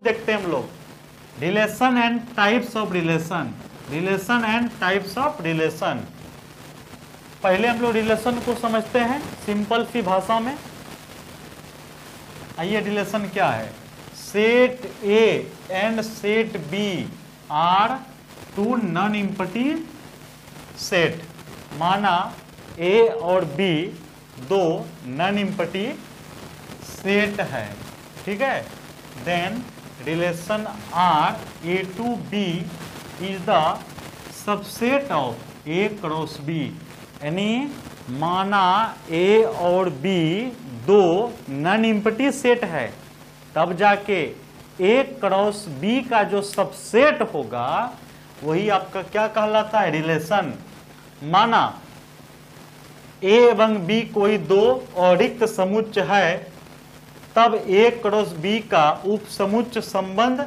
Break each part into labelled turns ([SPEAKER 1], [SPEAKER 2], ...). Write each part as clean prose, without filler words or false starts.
[SPEAKER 1] देखते हैं हम लोग relation and types of relation, relation and types of relation. पहले हम लोग रिलेशन को समझते हैं सिंपल सी भाषा में। आइए, रिलेशन क्या है? Set A and set B are two non empty set. माना ए और बी दो नॉन एम्प्टी सेट है, ठीक है। Then relation R A to B is the subset of A cross B. यानी माना ए और बी दो नॉन एम्प्टी सेट है, तब जाके ए क्रॉस बी का जो सबसेट होगा वही आपका क्या कहलाता है? रिलेशन। माना ए एवं बी कोई दो अरिक्त समुच्चय है, तब ए क्रॉस बी का उप समुच्चय संबंध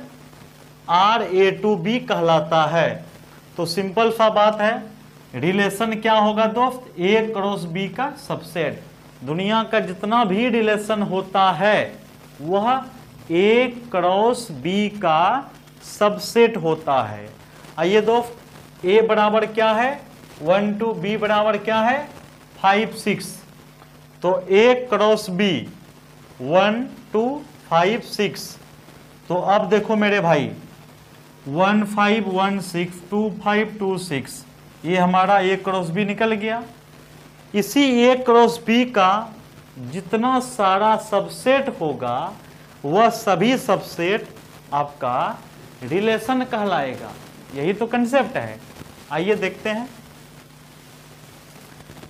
[SPEAKER 1] आर ए टू बी कहलाता है। तो सिंपल सा बात है, रिलेशन क्या होगा दोस्त? ए क्रॉस बी का सबसेट। दुनिया का जितना भी रिलेशन होता है वह ए क्रॉस बी का सबसेट होता है। आइए दोस्त, ए बराबर क्या है? 1 2, बी बराबर क्या है? 5 6। तो ए क्रॉस बी 1 2 5 6। तो अब देखो मेरे भाई 1 5 1 6 2 5 2 6, ये हमारा ए क्रॉस बी निकल गया। इसी ए क्रॉस बी का जितना सारा सबसेट होगा वह सभी सबसेट आपका रिलेशन कहलाएगा। यही तो कंसेप्ट है। आइए देखते हैं।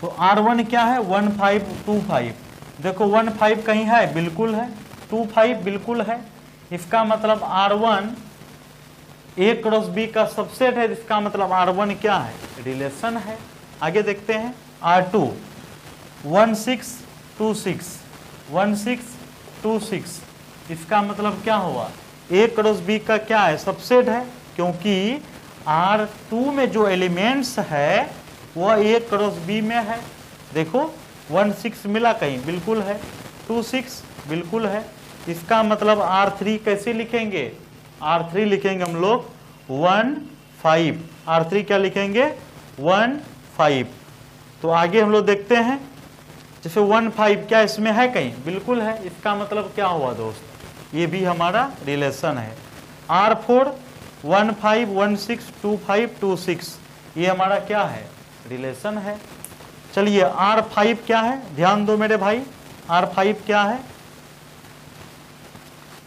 [SPEAKER 1] तो R1 क्या है? 1 5 2 5। देखो 1 5 कहीं है? बिल्कुल है। 2 5 बिल्कुल है। इसका मतलब R1 ए क्रॉस बी का सबसेट है, इसका मतलब R1 क्या है? रिलेशन है। आगे देखते हैं R2 1 6 2 6 1 6 2 6, इसका मतलब क्या हुआ? ए क्रॉस बी का क्या है? सबसेट है, क्योंकि R2 में जो एलिमेंट्स है वह ए क्रॉस बी में है। देखो 1 6 मिला कहीं? बिल्कुल है। 2 6 बिल्कुल है। इसका मतलब R3 कैसे लिखेंगे? R3 लिखेंगे हम लोग 1 5। R3 क्या लिखेंगे? 1 5। तो आगे हम लोग देखते हैं, जैसे 1 5 क्या इसमें है कहीं? बिल्कुल है। इसका मतलब क्या हुआ दोस्त? ये भी हमारा रिलेशन है। R4 1 5 1 6 2 5 2 6, ये हमारा क्या है? रिलेशन है। चलिए R5 क्या है? ध्यान दो मेरे भाई, R5 क्या है?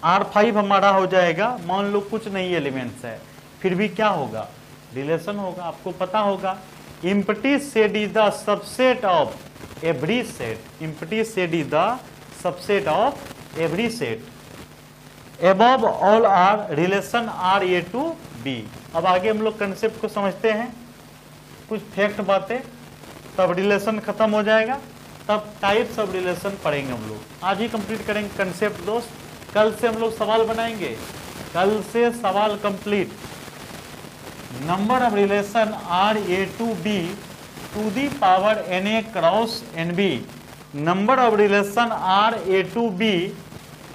[SPEAKER 1] R5 हमारा हो जाएगा, मान लो कुछ नहीं एलिमेंट्स है, फिर भी क्या होगा? रिलेशन होगा। आपको पता होगा empty set is the subset of every set. Empty set is the subset of every set. Above all are relation R A to B. अब आगे हम लोग कंसेप्ट को समझते हैं, कुछ फैक्ट बातें, तब रिलेशन खत्म हो जाएगा। तब टाइप्स ऑफ रिलेशन पढ़ेंगे हम लोग। आज ही कंप्लीट करेंगे कंसेप्ट दोस्त, कल से हम लोग सवाल बनाएंगे। कल से सवाल complete. Number of relation R A to B to the power n A cross n B. Number of relation R A to B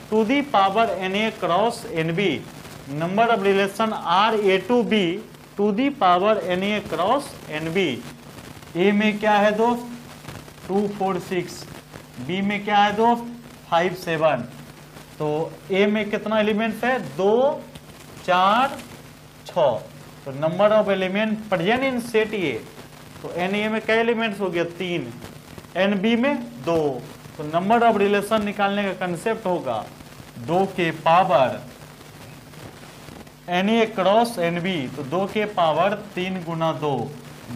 [SPEAKER 1] to the power n A cross n B. Number of relation R A to B to the power n A cross n B. A में क्या है दोस्त? 2 4 6। B में क्या है दोस्त? 5 7। तो ए में कितना एलिमेंट्स है? 2 4 6। तो number of element present in set ए। तो एन ए में क्या एलिमेंट्स हो गया? 3। एन बी में 2। तो नंबर ऑफ रिलेशन निकालने का कंसेप्ट होगा 2 के power n A cross n B. तो 2 के पावर 3 गुना 2,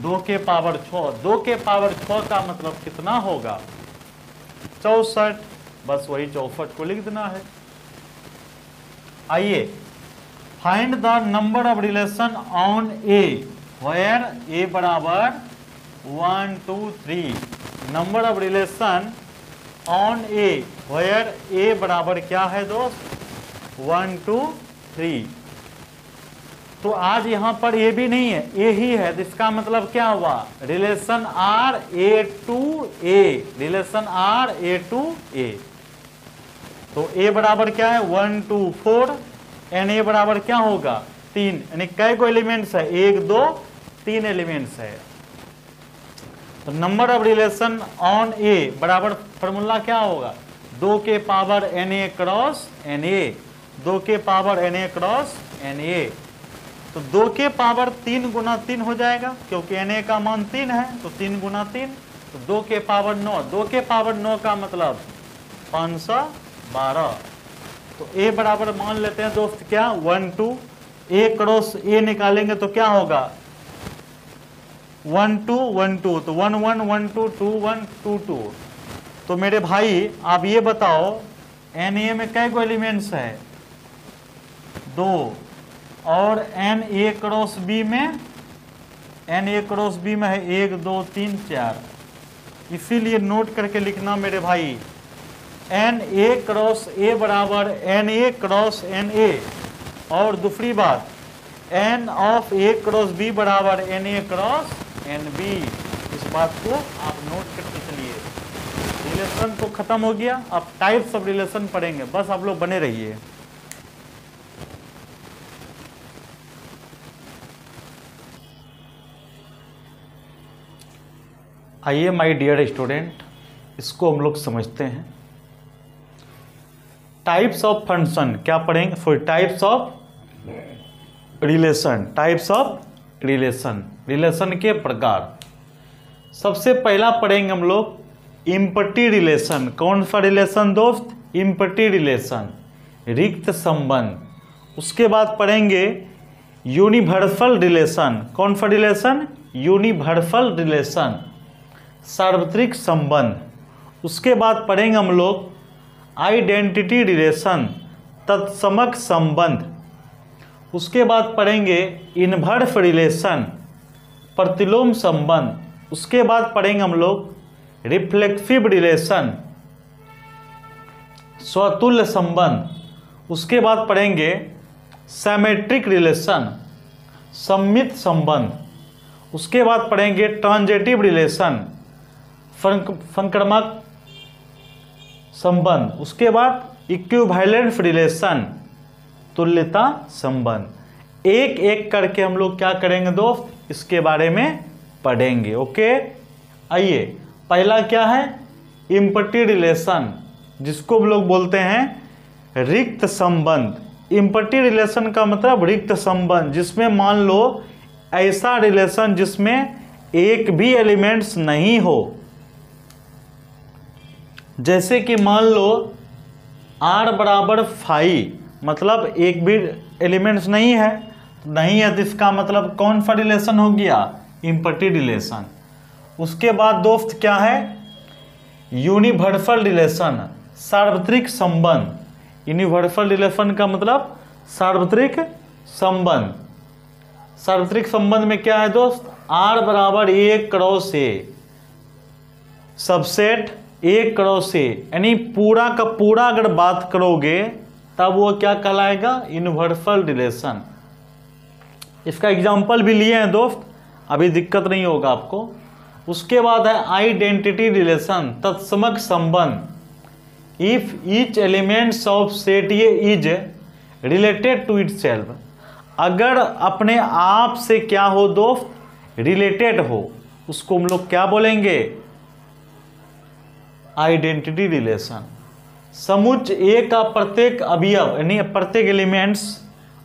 [SPEAKER 1] 2 के पावर 6। 2 के पावर 6 का मतलब कितना होगा? 64। बस वही 64 को लिख देना है। आइए, find the number of relation on A where A बराबर 1 2 3। Number of relation on A where A बराबर क्या है दोस्त? 1 2 3। तो आज यहां पर ए भी नहीं है, ए ही है। तो इसका मतलब क्या हुआ? Relation R A to A. Relation R A to A. तो ए बराबर क्या है? 1 2 4। Na बराबर क्या होगा 3, यानी कै को एलिमेंट्स है 1 2 3 एलिमेंट्स है। तो नंबर ऑफ रिलेशन ऑन ए बराबर फॉर्मूला क्या होगा 2 के पावर Na क्रॉस Na, 2 के पावर Na क्रॉस Na। तो 2 के पावर 3 गुना 3 हो जाएगा क्योंकि Na का मान 3 है, तो 3 गुना 3, तो 2 के पावर 9, 2 के पावर 9 का मतलब 512। तो A बराबर मान लेते हैं दोस्त क्या 1 2, A क्रॉस A निकालेंगे तो क्या होगा 1 2 1 2, तो 1 1 1 2 2 1 2 2। तो मेरे भाई आप ये बताओ Na में कै को एलिमेंट्स है 2, और Na क्रॉस B में है 1 2 3 4। इसीलिए नोट करके लिखना मेरे भाई Na क्रॉस A बराबर Na क्रॉस Na, और दूसरी बात N of A cross B बराबर Na क्रॉस NB। इस बात को आप नोट करके चलिए। रिलेशन तो खत्म हो गया, अब टाइप्स ऑफ रिलेशन पढ़ेंगे, बस आप लोग बने रहिए। आइए माय डियर स्टूडेंट, इसको हम लोग समझते हैं। टाइप्स ऑफ फंक्शन क्या पढ़ेंगे, for types of relation, types of relation, relation के प्रकार। सबसे पहला पढ़ेंगे हम लोग इम्पटी रिलेशन। कौन सा रिलेशन दोस्त, इम्पटी रिलेशन, रिक्त संबंध। उसके बाद पढ़ेंगे यूनिवर्सल रिलेशन। कौन सा रिलेशन, यूनिवर्सल रिलेशन, सार्वत्रिक संबंध। उसके बाद पढ़ेंगे हम लोग आइडेंटिटी रिलेशन, तत्समक संबंध। उसके बाद पढ़ेंगे इनवर्स रिलेशन, प्रतिलोम संबंध। उसके बाद पढ़ेंगे हम लोग रिफ्लेक्सिव रिलेशन, स्वतुल्य संबंध। उसके बाद पढ़ेंगे सिमेट्रिक रिलेशन, सममित संबंध। उसके बाद पढ़ेंगे ट्रांजिटिव रिलेशन, संक्रामक संबंध। उसके बाद इक्विवेलेंस रिलेशन, तुल्यता संबंध। एक एक करके हम लोग क्या करेंगे दोस्त, इसके बारे में पढ़ेंगे। ओके, आइए पहला क्या है इम्पटी रिलेशन, जिसको हम लोग बोलते हैं रिक्त संबंध। इम्पटी रिलेशन का मतलब रिक्त संबंध, जिसमें मान लो ऐसा रिलेशन जिसमें एक भी एलिमेंट्स नहीं हो। जैसे कि मान लो R बराबर 5, मतलब एक भी एलिमेंट्स नहीं है, तो इसका मतलब कौन सा रिलेशन हो गया, इम्पटी रिलेशन। उसके बाद दोस्त क्या है यूनिवर्सल रिलेशन, सार्वत्रिक संबंध। यूनिवर्सल रिलेशन का मतलब सार्वत्रिक संबंध। सार्वत्रिक संबंध में क्या है दोस्त, R बराबर A cross A, subset A cross A, यानी पूरा का पूरा अगर बात करोगे तब वो क्या कहलाएगा, यूनिवर्सल रिलेशन। इसका एग्जाम्पल भी लिए हैं दोस्त, अभी दिक्कत नहीं होगा आपको। उसके बाद है आइडेंटिटी रिलेशन, तत्समक संबंध। If each elements of set A is related to itself, अगर अपने आप से क्या हो दोस्त, रिलेटेड हो, उसको हम लोग क्या बोलेंगे, आइडेंटिटी रिलेशन। समुच्च ए का प्रत्येक अवयव यानी प्रत्येक एलिमेंट्स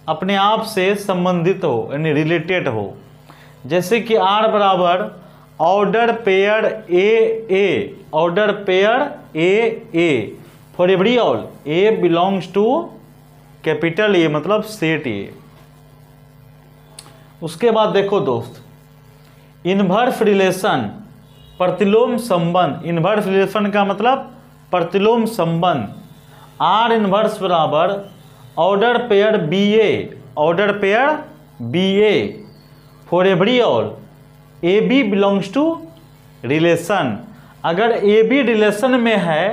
[SPEAKER 1] अपने आप से संबंधित हो, यानी रिलेटेड हो। जैसे कि R बराबर order pair A, order pair A for every all A belongs to capital A, मतलब सेट ए। उसके बाद देखो दोस्त इनवर्स रिलेशन, प्रतिलोम संबंध। इनवर्स रिलेशन का मतलब प्रतिलोम संबंध। R इनवर्स बराबर order pair B A, order pair B A for every all A B belongs to relation. अगर ए बी रिलेशन में है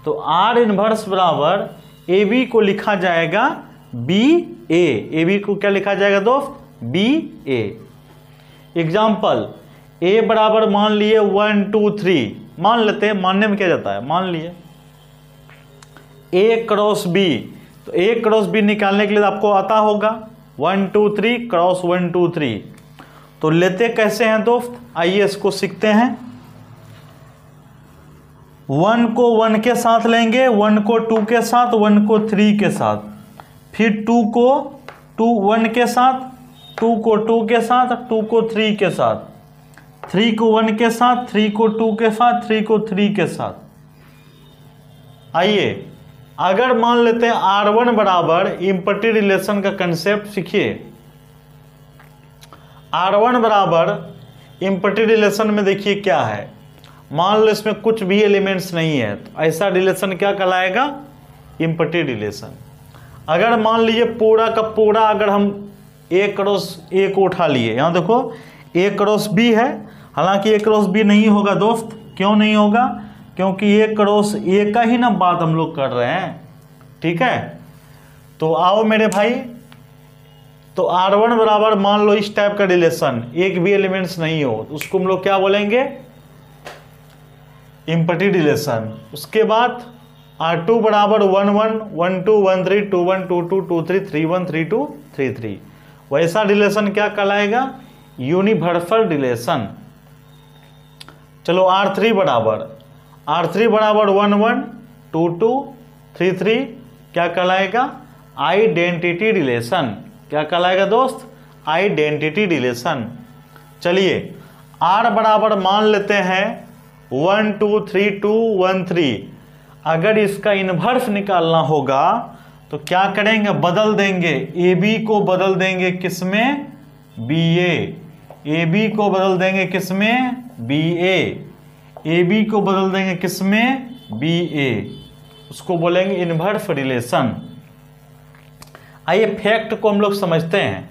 [SPEAKER 1] तो R इनवर्स बराबर ए बी को लिखा जाएगा बी ए बी को क्या लिखा जाएगा दोस्त, बी ए। एग्जाम्पल ए बराबर मान लिए 1 2 3, मान लेते हैं, मानने में क्या जाता है, मान लिए ए क्रॉस बी, तो ए क्रॉस बी निकालने के लिए आपको आता होगा 1 2 3 क्रॉस 1 2 3। तो लेते कैसे हैं दोस्त, आइए इसको सीखते हैं। 1 को 1 के साथ लेंगे, 1 को 2 के साथ, 1 को 3 के साथ, फिर 2 को 1 के साथ, 2 को 2 के साथ, 2 को 3 के साथ, 3 को 1 के साथ, 3 को 2 के साथ, 3 को 3 के साथ। आइए अगर मान लेते हैं R1 बराबर इम्पटी रिलेशन का कंसेप्ट सीखिए। R1 बराबर इम्पटी रिलेशन में देखिए क्या है, मान लो इसमें कुछ भी एलिमेंट्स नहीं है, तो ऐसा रिलेशन क्या कहलाएगा, इम्पटी रिलेशन। अगर मान लीजिए पूरा का पूरा अगर हम ए क्रॉस ए को उठा लिए, यहाँ देखो ए क्रॉस बी है, हालांकि ए क्रॉस बी नहीं होगा दोस्त, क्यों नहीं होगा, क्योंकि ए क्रॉस ए का ही ना बात हम लोग कर रहे हैं, ठीक है। तो आओ मेरे भाई, तो R1 बराबर मान लो इस टाइप का रिलेशन, एक भी एलिमेंट्स नहीं हो, तो उसको हम लोग क्या बोलेंगे, इम्पटी रिलेशन। उसके बाद R2 बराबर 1 1 1 2 1 3 2 1 2 2 2 3 3 1 3 2 3 3, वैसा रिलेशन क्या कहलाएगा, यूनिवर्सल रिलेशन। चलो R3 बराबर 1 1 2 2 3 3 क्या कहलाएगा, आइडेंटिटी रिलेशन। क्या कहलाएगा दोस्त, आइडेंटिटी रिलेशन। चलिए R बराबर मान लेते हैं 1 2 3 2 1 3। अगर इसका इन्वर्स निकालना होगा तो क्या करेंगे, बदल देंगे, ए बी को बदल देंगे किसमें, बी ए बी को बदल देंगे किसमें, बी ए बी को बदल देंगे किसमें, बी ए, उसको बोलेंगे इन्वर्स रिलेशन। आइए फैक्ट को हम लोग समझते हैं।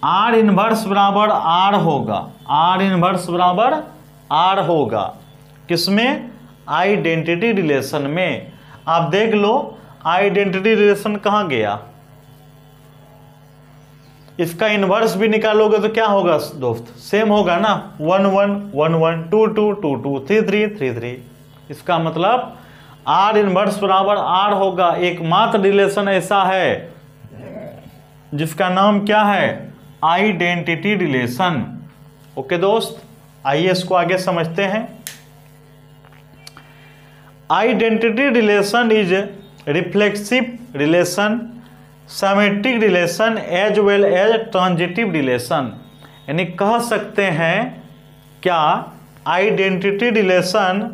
[SPEAKER 1] आर इन्वर्स बराबर आर होगा, आर इन्वर्स बराबर आर होगा किसमें, आइडेंटिटी रिलेशन में। आप देख लो आइडेंटिटी रिलेशन कहाँ गया, इसका इन्वर्स भी निकालोगे तो क्या होगा दोस्त, सेम होगा ना, 1 1 1 1 2 2 2 2 3 3 3 3। इसका मतलब आर इन्वर्स बराबर आर होगा। एकमात्र रिलेशन ऐसा है जिसका नाम क्या है, आइडेंटिटी रिलेशन। ओके दोस्त, आइए इसको आगे समझते हैं। Identity relation is reflexive relation, symmetric relation as well as transitive relation. यानी कह सकते हैं क्या, आइडेंटिटी रिलेशन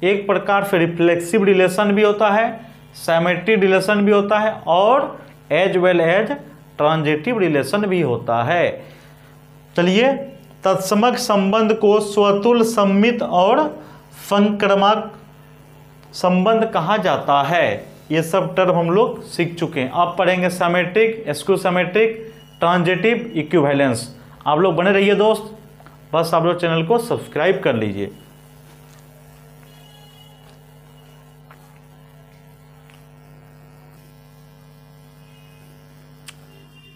[SPEAKER 1] एक प्रकार से रिफ्लेक्सिव रिलेशन भी होता है, सिमेट्रिक रिलेशन भी होता है, और as well as transitive relation भी होता है। चलिए तत्समक संबंध को स्वतुल, सम्मित और संक्रामक संबंध कहा जाता है। ये सब टर्म हम लोग सीख चुके हैं। आप पढ़ेंगे symmetric, skew symmetric, transitive, equivalence. आप लोग बने रहिए दोस्त, बस आप लोग चैनल को सब्सक्राइब कर लीजिए।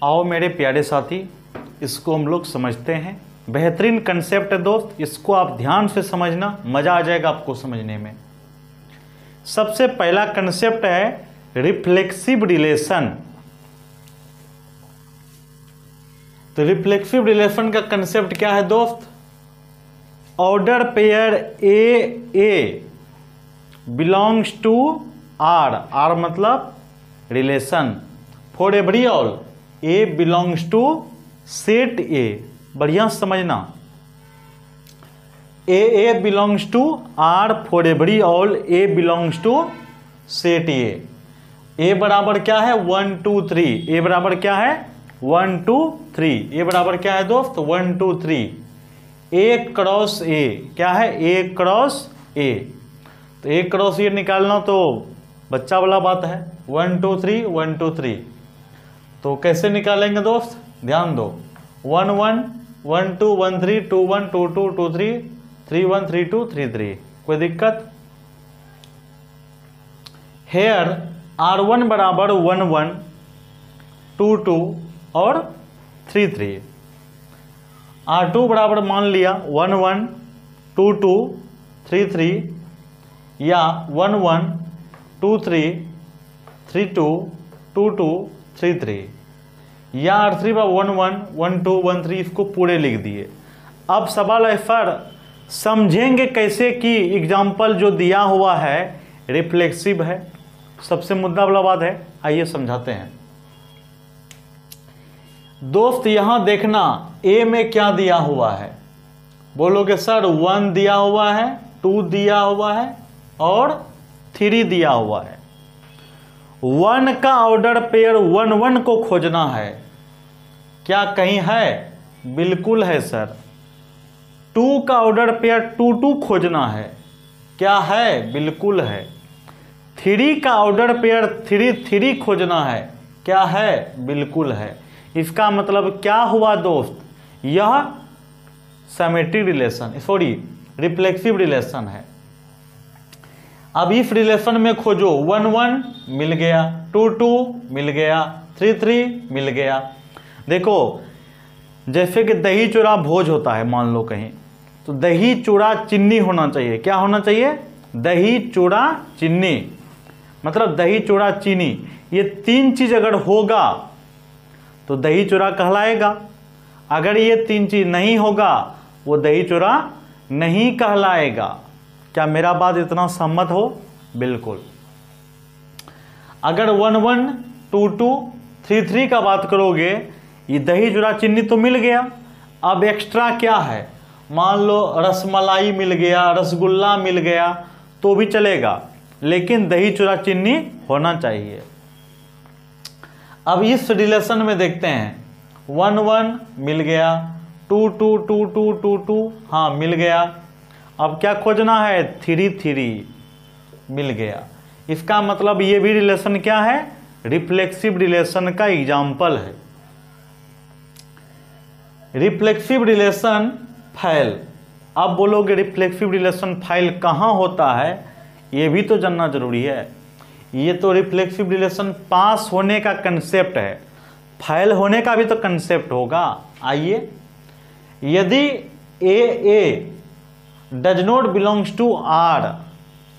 [SPEAKER 1] आओ मेरे प्यारे साथी, इसको हम लोग समझते हैं। बेहतरीन कंसेप्ट है दोस्त, इसको आप ध्यान से समझना, मजा आ जाएगा आपको समझने में। सबसे पहला कंसेप्ट है रिफ्लेक्सिव रिलेशन। तो रिफ्लेक्सिव रिलेशन का कंसेप्ट क्या है दोस्त, order pair A belongs to R, R मतलब relation, for every all A belongs to set A. बढ़िया समझना, A belongs to R for every all A belongs to set A बराबर क्या है 1 2 3, ए बराबर क्या है 1 2 3, ए बराबर क्या है दोस्त 1 2 3, ए क्रॉस ए क्या है, ए क्रॉस ए। तो ए क्रॉस ए निकालना तो बच्चा वाला बात है, 1 2 3 1 2 3। तो कैसे निकालेंगे दोस्त, ध्यान दो, 1 1 1 2 1 3 2 1 2 2 2 3 3 1 3 2 3 3। कोई दिक्कत, हेयर R1 बराबर 1 1 2 2 और 3 3, R2 बराबर मान लिया 1 1 2 2 3 3 या 1 1 2 3 3 2 2 2 3 3, या R3 पर 1 1 1 2 1 3 इसको पूरे लिख दिए। अब सवाल है सर समझेंगे कैसे कि एग्जाम्पल जो दिया हुआ है रिफ्लेक्सिव है, सबसे मुद्दा वाला बात है, आइए समझाते हैं। दोस्त यहां देखना ए में क्या दिया हुआ है, बोलोगे सर 1 दिया हुआ है, 2 दिया हुआ है और 3 दिया हुआ है। 1 का ऑर्डर पेयर 1 1 को खोजना है, क्या कहीं है? बिल्कुल है सर। 2 का ऑर्डर पेयर 2 2 खोजना है, क्या है? बिल्कुल है। 3 का ऑर्डर पेयर 3 3 खोजना है, क्या है? बिल्कुल है। इसका मतलब क्या हुआ दोस्त, यह symmetric relation, sorry reflexive relation है। अब इस रिलेशन में खोजो 1 1 मिल गया, 2 2 मिल गया, 3 3 मिल गया। देखो जैसे कि दही चूड़ा भोज होता है मान लो कहीं, तो दही चूड़ा चीनी होना चाहिए, क्या होना चाहिए? दही चूड़ा चीनी, मतलब दही चूड़ा चीनी, ये 3 चीज अगर होगा तो दही चूड़ा कहलाएगा। अगर ये 3 चीज नहीं होगा वो दही चूड़ा नहीं कहलाएगा। क्या मेरा बात इतना सहमत हो? बिल्कुल। अगर 1 1 2 2 3 3 का बात करोगे, ये दही चूड़ा चीनी तो मिल गया, अब एक्स्ट्रा क्या है? मान लो रसमलाई मिल गया, रसगुल्ला मिल गया तो भी चलेगा, लेकिन दही चूड़ा चीनी होना चाहिए। अब इस रिलेशन में देखते हैं 1 1 मिल गया, 2 2 2 2 2 2 हाँ मिल गया। अब क्या खोजना है? 3 3 मिल गया। इसका मतलब ये भी रिलेशन क्या है? रिफ्लेक्सिव रिलेशन का एग्जाम्पल है। रिफ्लेक्सिव रिलेशन फाइल, अब बोलोगे रिफ्लेक्सिव रिलेशन फाइल कहाँ होता है, ये भी तो जानना जरूरी है। ये तो रिफ्लेक्सिव रिलेशन पास होने का कंसेप्ट है, फाइल होने का भी तो कंसेप्ट होगा। आइए, यदि A does not belongs to R,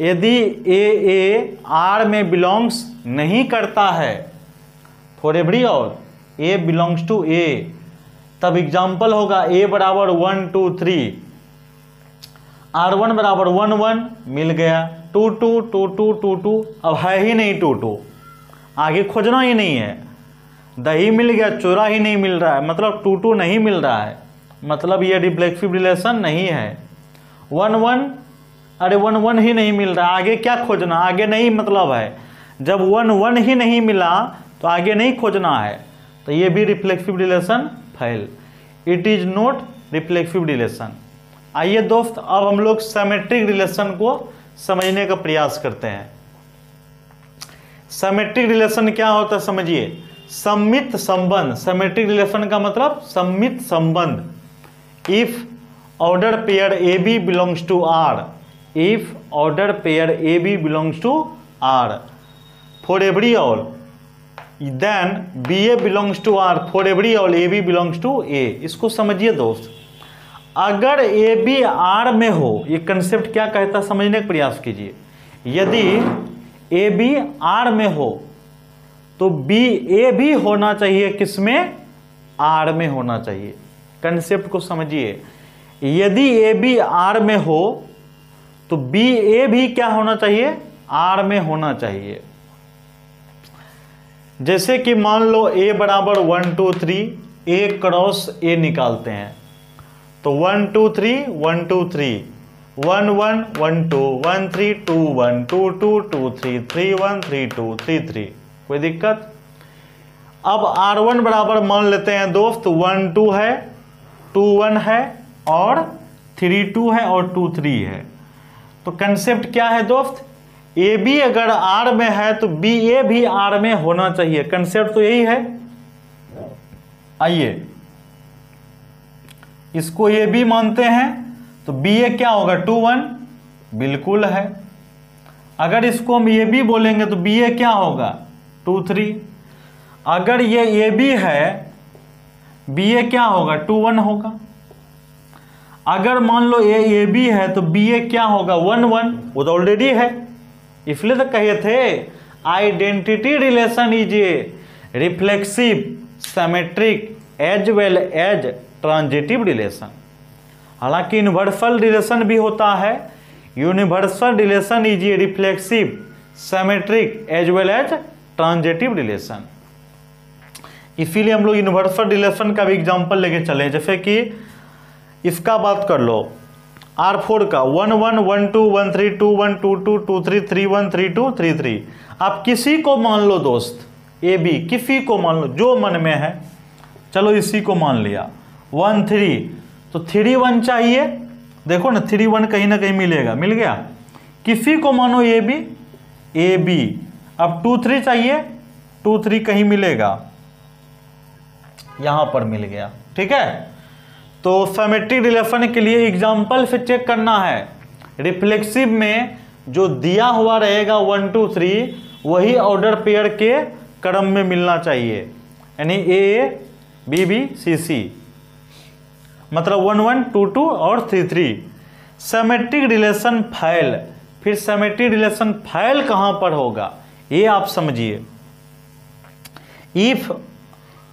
[SPEAKER 1] यदि ए आर में बिलोंग्स नहीं करता है, फॉर एवरी और ए बिलोंग्स टू ए, तब एग्जाम्पल होगा ए बराबर 1 2 3, R1 बराबर 1 1 मिल गया, 2 2 2 2 2 2, अब है ही नहीं 2 2, आगे खोजना ही नहीं है। दही मिल गया, चूरा ही नहीं मिल रहा है, मतलब 2 2 नहीं मिल रहा है, मतलब ये रिफ्लेक्सिव रिलेशन नहीं है। 1 1, अरे 1 1 ही नहीं मिल रहा, आगे क्या खोजना? आगे नहीं मतलब है, जब 1 1 ही नहीं मिला तो आगे नहीं खोजना है, तो ये भी reflexive relation fail, it is not reflexive relation. आइए दोस्त, अब हम लोग सिमेट्रिक रिलेशन को समझने का प्रयास करते हैं। सिमेट्रिक रिलेशन क्या होता है समझिए, सम्मित संबंध। सिमेट्रिक रिलेशन का मतलब सम्मित संबंध। If order pair A B belongs to R, if order pair A B belongs to R for every all, then B A belongs to R for every all A B belongs to A. इसको समझिए दोस्त, अगर A B R में हो, ये concept क्या कहता समझने का प्रयास कीजिए। यदि ए बी आर में हो तो बी ए भी होना चाहिए, किसमें? आर में होना चाहिए। कंसेप्ट को समझिए, यदि ए बी आर में हो तो बी ए भी क्या होना चाहिए? आर में होना चाहिए। जैसे कि मान लो ए बराबर 1 2 3, ए क्रॉस ए निकालते हैं तो 1 2 3 1 2 3, 1 1 1 2 1 3 2 1 2 2 2 3 3 1 3 2 3 3, कोई दिक्कत? अब R1 बराबर मान लेते हैं दोस्त 1 2 है, 2 1 है और 3 2 है और 2 3 है। तो कंसेप्ट क्या है दोस्त, ए बी अगर आर में है तो बी ए भी आर में होना चाहिए। कंसेप्ट तो यही है। आइए, इसको ए बी मानते हैं तो बी ए क्या होगा? 2 1, बिल्कुल है। अगर इसको हम ए बी बोलेंगे तो बी ए क्या होगा? 2 3। अगर ये ए बी है, बी ए क्या होगा? 2 1 होगा। अगर मान लो ए बी है तो बी ए क्या होगा? 1 1, वो तो ऑलरेडी है, इसलिए तो कहे थे identity relation is a reflexive, symmetric as well as transitive relation. हालांकि यूनिवर्सल रिलेशन भी होता है। Universal relation is a reflexive, symmetric as well as transitive relation. इसीलिए हम लोग यूनिवर्सल रिलेशन का भी एग्जांपल लेके चले। जैसे कि इसका बात कर लो, R4 का 1 1 1 2 1 3 2 1 2 2 2 3 3 1 3 2 3 3। आप किसी को मान लो दोस्त, ए बी किसी को मान लो जो मन में है। चलो इसी को मान लिया 1 3, तो 3 1 चाहिए। देखो ना 3 1 कहीं ना कहीं मिलेगा, मिल गया। किसी को मानो ए बी। अब 2 3 चाहिए, 2 3 कहीं मिलेगा, यहां पर मिल गया। ठीक है, तो सिमेट्रिक रिलेशन के लिए एग्जाम्पल से चेक करना है। रिफ्लेक्सिव में जो दिया हुआ रहेगा 1 2 3 वही ऑर्डर पेयर के क्रम में मिलना चाहिए, यानी ए बी बी सी सी, मतलब 1 1 2 2 और 3 3। सिमेट्रिक रिलेशन फाइल, फिर सिमेट्रिक रिलेशन फाइल कहां पर होगा ये आप समझिए। इफ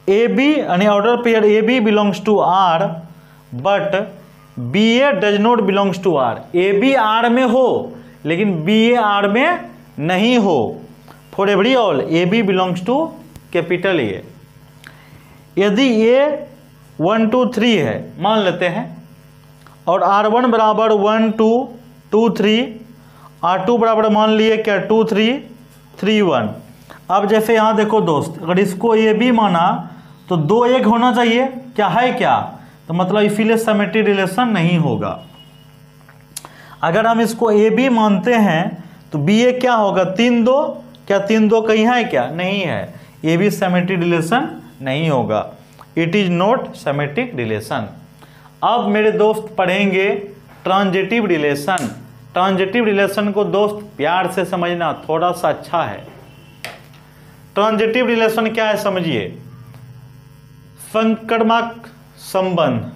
[SPEAKER 1] ए बी यानी order pair A B belongs to R but B A does not belongs to R. A B R में हो लेकिन बी ए आर में नहीं हो। For every all A B belongs to capital A. यदि A 1 2 3 है मान लेते हैं, और R1 बराबर 1 2 2 3, R2 बराबर मान लिए क्या 2 3 3 1। अब जैसे यहाँ देखो दोस्त, अगर इसको ए बी माना तो 2 1 होना चाहिए, क्या है क्या, तो मतलब इसीलिए सिमेट्रिक रिलेशन नहीं होगा। अगर हम इसको ए बी मानते हैं तो बी ए क्या होगा 3 2, क्या 3 2 कहीं है क्या, नहीं है, ए बी सिमेट्रिक रिलेशन नहीं होगा। It is not symmetric relation. अब मेरे दोस्त पढ़ेंगे ट्रांजिटिव रिलेशन। ट्रांजिटिव रिलेशन को दोस्त प्यार से समझना थोड़ा सा अच्छा है। ट्रांजिटिव रिलेशन क्या है समझिए। संक्रामक संबंध,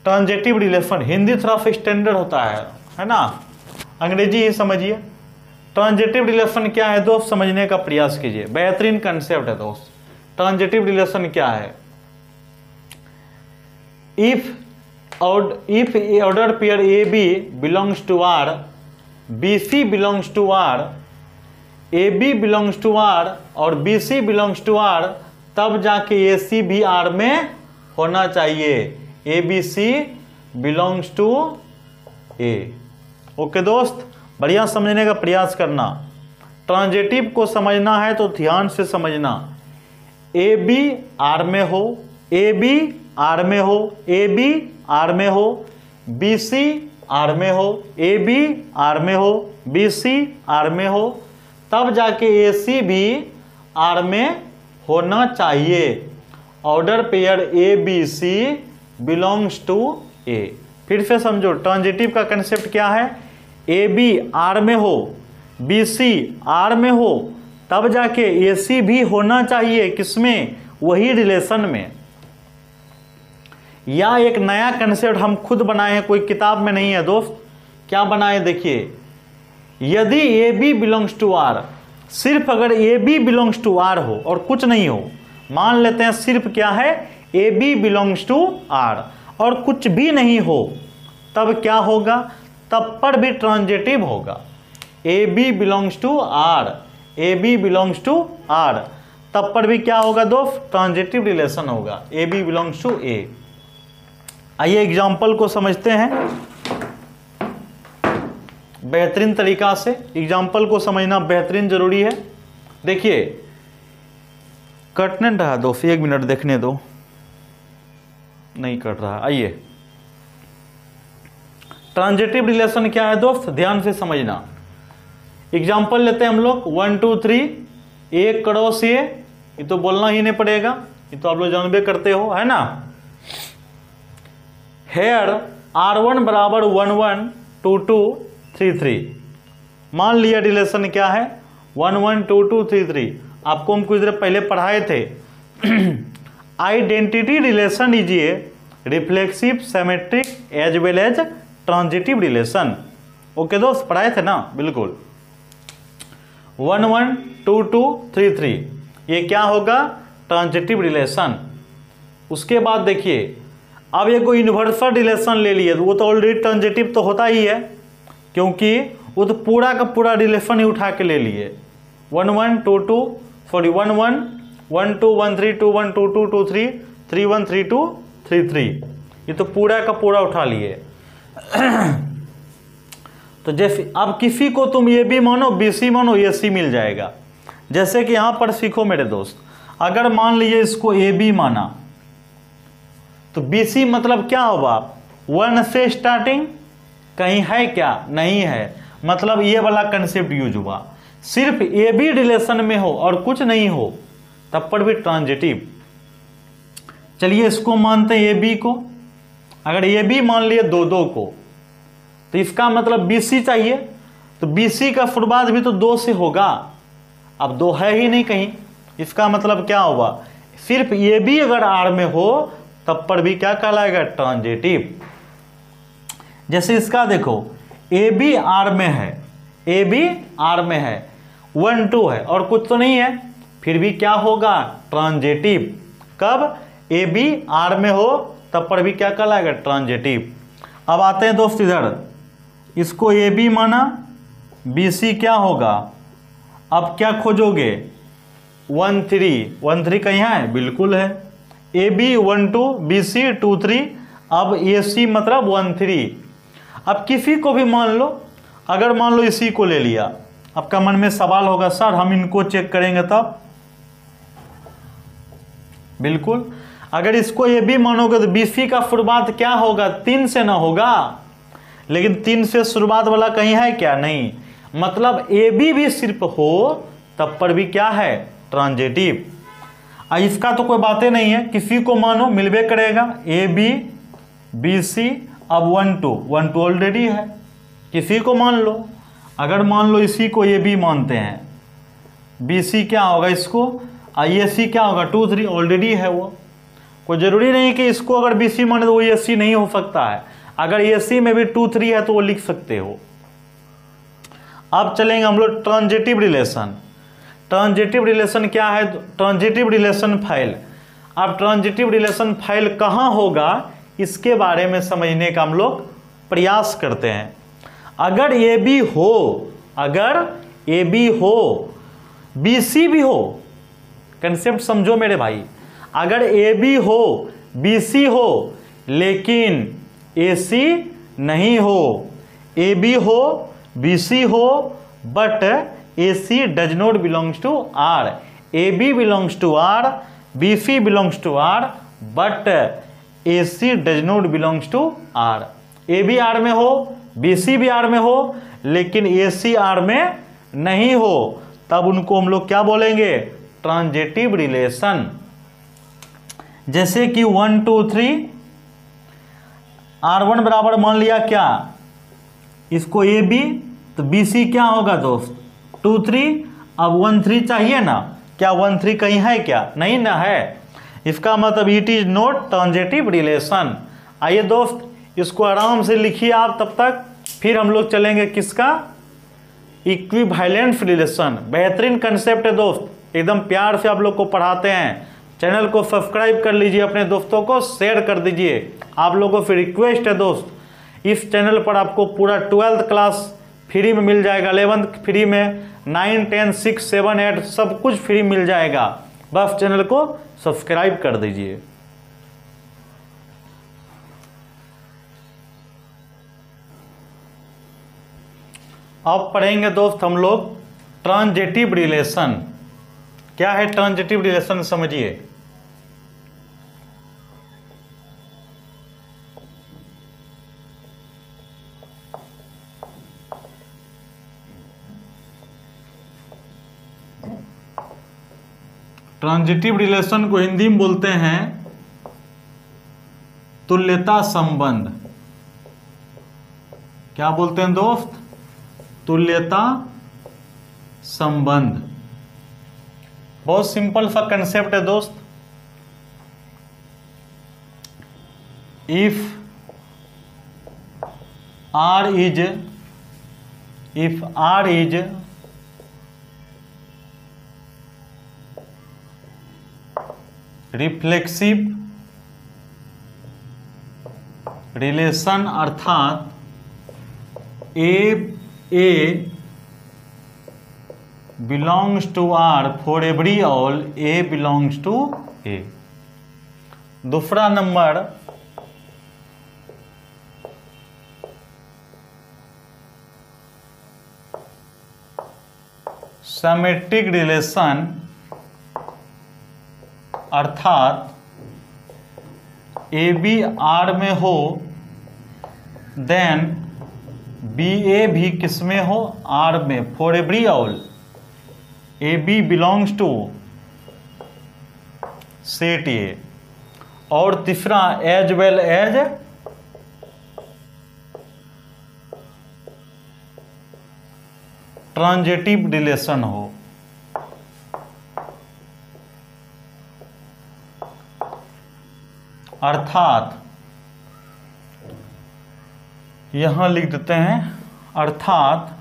[SPEAKER 1] ट्रांजिटिव रिलेशन, हिंदी थोड़ा सा स्टैंडर्ड होता है ना, अंग्रेजी ही समझिए। ट्रांजिटिव रिलेशन क्या है दोस्त समझने का प्रयास कीजिए, बेहतरीन कंसेप्ट है दोस्त। ट्रांजिटिव रिलेशन क्या है, if order pair A B belongs to R, B C belongs to R, A B belongs to R और B C belongs to R, तब जाके ए सी भी आर में होना चाहिए। A B C belongs to A. Okay दोस्त, बढ़िया समझने का प्रयास करना। ट्रांजिटिव को समझना है तो ध्यान से समझना। ए बी आर में हो, ए बी आर में हो, ए बी आर में हो, बी सी आर में हो, ए बी आर में हो, बी सी आर में हो, तब जाके ए सी भी आर में होना चाहिए। Order pair A B C belongs to A. फिर से समझो ट्रांजिटिव का कंसेप्ट क्या है, ए बी आर में हो, बी सी आर में हो, तब जाके ए सी भी होना चाहिए, किसमें, वही रिलेशन में। या एक नया कंसेप्ट हम खुद बनाए हैं, कोई किताब में नहीं है दोस्त। क्या बनाए देखिए, यदि A B belongs to R, सिर्फ अगर A B belongs to R हो और कुछ नहीं हो, मान लेते हैं सिर्फ क्या है A B belongs to R और कुछ भी नहीं हो, तब क्या होगा, तब पर भी ट्रांजिटिव होगा। A B belongs to R, A B belongs to R, तब पर भी क्या होगा दोस्त, ट्रांजिटिव रिलेशन होगा, A B belongs to A. आइए एग्जाम्पल को समझते हैं बेहतरीन तरीका से। एग्जाम्पल को समझना बेहतरीन जरूरी है। देखिए कटने रहा दोस्त, 1 मिनट देखने दो, नहीं कट रहा। आइए ट्रांजिटिव रिलेशन क्या है दोस्त, ध्यान से समझना। एग्जाम्पल लेते हैं हम लोग 1 2 3, एक क्रॉस ये तो बोलना ही नहीं पड़ेगा, ये तो आप लोग जानबे करते हो, है ना। हेयर R1 बराबर 1 1 2 2 3 3। मान लिया रिलेशन क्या है 1 1 2 2 3 3। आपको हम कुछ देर पहले पढ़ाए थे। Identity relation is a reflexive, symmetric as well as transitive relation. Okay दोस्त, पढ़ाए थे ना, बिल्कुल। 1 1 2 2 3 3, ये क्या होगा? Transitive relation. उसके बाद देखिए, अब ये कोई यूनिवर्सल रिलेशन ले लिए तो वो तो ऑलरेडी ट्रांजिटिव तो होता ही है, क्योंकि वो तो पूरा का पूरा रिलेशन ही उठा के ले लिए। 1 1 2 2 सॉरी 1 1 1 2 1 3 2 1 2 2 2 3 3 1 3 2 3 3, ये तो पूरा का पूरा उठा लिए। तो जैसे अब किसी को तुम ए बी मानो, बी सी मानो, ए सी मिल जाएगा। जैसे कि यहां पर सीखो मेरे दोस्त, अगर मान लीजिए इसको ए बी माना तो बी सी मतलब क्या होगा? 1 से स्टार्टिंग कहीं है क्या? नहीं है, मतलब ये वाला कंसेप्ट यूज हुआ। सिर्फ ए बी रिलेशन में हो और कुछ नहीं हो तब पर भी ट्रांजिटिव। चलिए इसको मानते हैं ए बी को। अगर ए बी मान लिए 2 2 को, तो इसका मतलब बी सी चाहिए, तो बी सी का शुरुआत भी तो 2 से होगा। अब 2 है ही नहीं कहीं, इसका मतलब क्या होगा? सिर्फ ए बी अगर आर में हो तब पर भी क्या कहलाएगा? ट्रांजिटिव। जैसे इसका देखो, ए बी आर में है, ए बी आर में है, 1 2 है और कुछ तो नहीं है, फिर भी क्या होगा? ट्रांजिटिव। कब? ए बी आर में हो तब पर भी क्या कहलाएगा? ट्रांजिटिव। अब आते हैं दोस्त इधर, इसको ए बी माना, बी सी क्या होगा? अब क्या खोजोगे? 1 3 1 3 कहीं है? बिल्कुल है। ए बी 1 2, बी सी 2 3, अब ए सी मतलब 1 3। अब किसी को भी मान लो, अगर मान लो इसी को ले लिया, आपका मन में सवाल होगा सर हम इनको चेक करेंगे तब? बिल्कुल, अगर इसको ए बी मानोगे तो बी सी का शुरुआत क्या होगा? 3 से ना होगा, लेकिन 3 से शुरुआत वाला कहीं है क्या? नहीं, मतलब ए बी भी सिर्फ हो तब पर भी क्या है? ट्रांजिटिव। इसका तो कोई बातें नहीं है, किसी को मानो मिलवे करेगा। ए बी बी सी, अब 1 2 ऑलरेडी है, किसी को मान लो। अगर मान लो इसी को ए बी मानते हैं, बी सी क्या होगा इसको? ए सी क्या होगा? 2 3 ऑलरेडी है वो। कोई जरूरी नहीं कि इसको अगर बी सी माने तो वो ए सी नहीं हो सकता है। अगर ए सी में भी 2 3 है तो वो लिख सकते हो। अब चलेंगे हम लोग ट्रांजिटिव रिलेशन। ट्रांजिटिव रिलेशन क्या है? Transitive relation file. अब ट्रांजिटिव रिलेशन फाइल कहाँ होगा इसके बारे में समझने का हम लोग प्रयास करते हैं। अगर ए बी हो, अगर ए बी हो, बी सी भी हो, कंसेप्ट समझो मेरे भाई, अगर ए बी हो, बी सी हो, लेकिन ए सी नहीं हो, ए बी हो, बी सी हो, but A C does not belongs to R, A B belongs to R, B C belongs to R, but A C does not belongs to R. A B R में हो, B सी भी R में हो, लेकिन ए C R में नहीं हो, तब उनको हम लोग क्या बोलेंगे? Transitive relation. जैसे कि 1 2 3, R1 बराबर मान लिया क्या? इसको ए बी, तो बी सी क्या होगा दोस्त? 2 3, अब 1 3 चाहिए ना, क्या 1 3 कहीं है क्या? नहीं ना है, इसका मतलब it is not transitive relation. आइए दोस्त इसको आराम से लिखिए आप, तब तक फिर हम लोग चलेंगे किसका? Equivalence relation. बेहतरीन कंसेप्ट है दोस्त, एकदम प्यार से आप लोग को पढ़ाते हैं। चैनल को सब्सक्राइब कर लीजिए, अपने दोस्तों को शेयर कर दीजिए। आप लोगों से रिक्वेस्ट है दोस्त, इस चैनल पर आपको पूरा 12th क्लास फ्री में मिल जाएगा, 11th फ्री में, 9 10 6 7 8 सब कुछ फ्री मिल जाएगा। बस चैनल को सब्सक्राइब कर दीजिए। अब पढ़ेंगे दोस्त हम लोग ट्रांजिटिव रिलेशन। क्या है ट्रांजिटिव रिलेशन समझिए। ट्रांजिटिव रिलेशन को हिंदी में बोलते हैं तुल्यता संबंध। क्या बोलते हैं दोस्त? तुल्यता संबंध। बहुत सिंपल सा कंसेप्ट है दोस्त। If R is reflexive relation अर्थात ए belongs to R for every all A belongs to A। दूसरा नंबर सिमेट्रिक रिलेशन अर्थात ए बी आर में हो देन बी ए भी किस में हो, आर में, for every all A B belongs to set A. और तीसरा as well as transitive relation हो। अर्थात यहां लिख देते हैं, अर्थात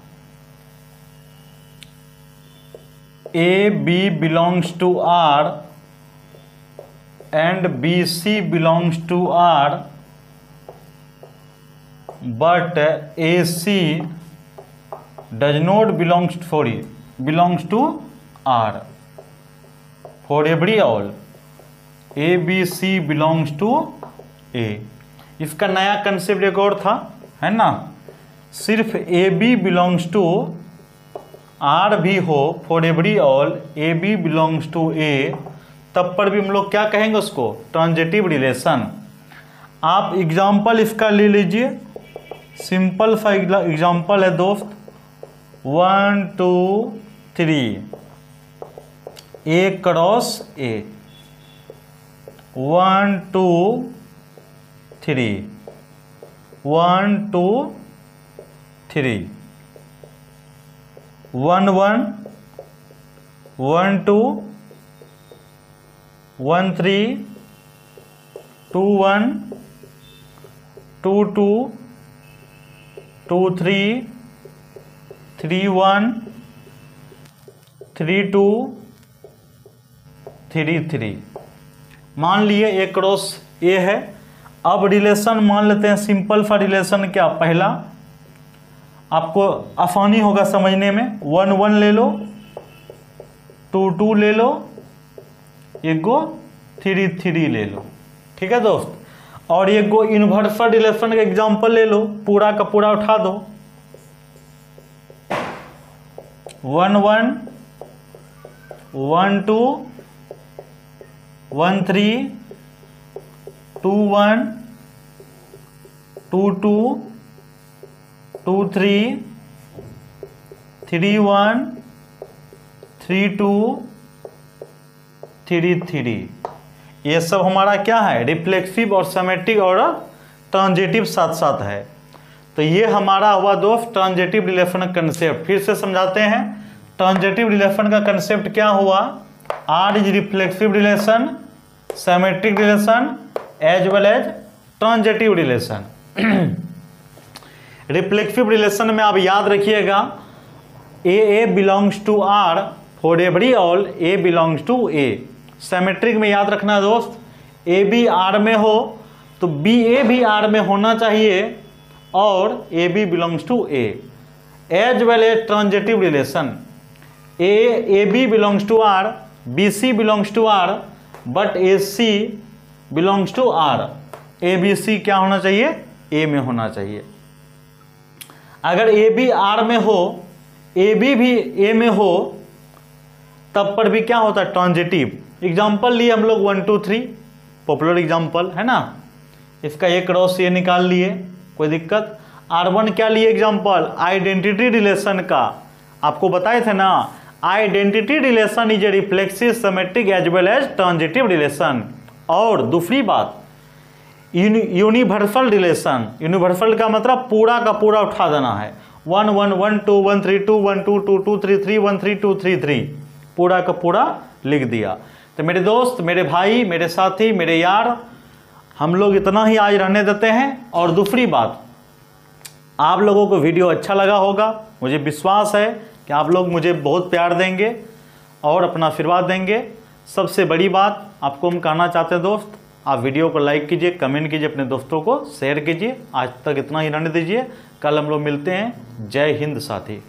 [SPEAKER 1] A B belongs to R and B C belongs to R but A C does not belongs to R for every all A B C belongs to A. इसका नया concept एक और था, है ना, सिर्फ A B belongs to R भी हो for every all A B belongs to A, तब पर भी हम लोग क्या कहेंगे उसको, ट्रांजिटिव रिलेशन। आप एग्जाम्पल इसका ले लीजिए, सिंपल सा एग्जाम्पल है दोस्त, 1 2 3 ए क्रॉस ए, 1 2 3 1 2 3 1 1 1 2 1 3 2 1 2 2 2 3 3 1 3 2 3 3। मान लिए ए क्रॉस ए है। अब रिलेशन मान लेते हैं सिंपल सा रिलेशन, क्या, पहला आपको आसानी होगा समझने में, 1 1 ले लो, 2 2 ले लो, एक गो 3 3 ले लो, ठीक है दोस्त। और एक गो इन्वर्सल रिलेशन का एग्जांपल ले लो, पूरा का पूरा उठा दो, 1 1 1 2 1 3 2 1 2 2 2 3 3 1 3 2 3 3। ये सब हमारा क्या है, रिफ्लेक्सिव और सिमेट्रिक और ट्रांजिटिव साथ साथ है। तो ये हमारा हुआ दोस्त ट्रांजिटिव रिलेशन का कंसेप्ट। फिर से समझाते हैं, ट्रांजिटिव रिलेशन का कंसेप्ट क्या हुआ, R is reflexive relation, symmetric relation as well as transitive relation. Reflexive relation में आप याद रखिएगा, A belongs to R for every all A belongs to A. Symmetric में याद रखना दोस्त, ए बी आर में हो तो बी ए भी आर में होना चाहिए और A B belongs to A. As well as transitive relation, A B belongs to R, B C belongs to R but A C belongs to R. A B C क्या होना चाहिए, ए में होना चाहिए। अगर ए बी आर में हो, A B भी ए में हो, तब पर भी क्या होता है, ट्रांजिटिव। एग्जाम्पल लिए हम लोग 1 2 3, पॉपुलर एग्जाम्पल है ना, इसका ए क्रॉस ए निकाल लिए, कोई दिक्कत। R1 क्या लिए एग्जाम्पल, आइडेंटिटी रिलेशन का, आपको बताए थे ना, identity relation is a reflexive symmetric as well as transitive relation. और दूसरी बात, यूनिवर्सल रिलेशन, यूनिवर्सल का मतलब पूरा का पूरा उठा देना है, 1 1 1 2 1 3 2 1 2 2 2 3 3 1 3 2 3 3, पूरा का पूरा लिख दिया। तो मेरे दोस्त, मेरे भाई, मेरे साथी, मेरे यार, हम लोग इतना ही आज रहने देते हैं। और दूसरी बात, आप लोगों को वीडियो अच्छा लगा होगा, मुझे विश्वास है कि आप लोग मुझे बहुत प्यार देंगे और अपना आशीर्वाद देंगे। सबसे बड़ी बात आपको हम कहना चाहते हैं दोस्त, आप वीडियो को लाइक कीजिए, कमेंट कीजिए, अपने दोस्तों को शेयर कीजिए। आज तक इतना ही रहने दीजिए, कल हम लोग मिलते हैं। जय हिंद साथी।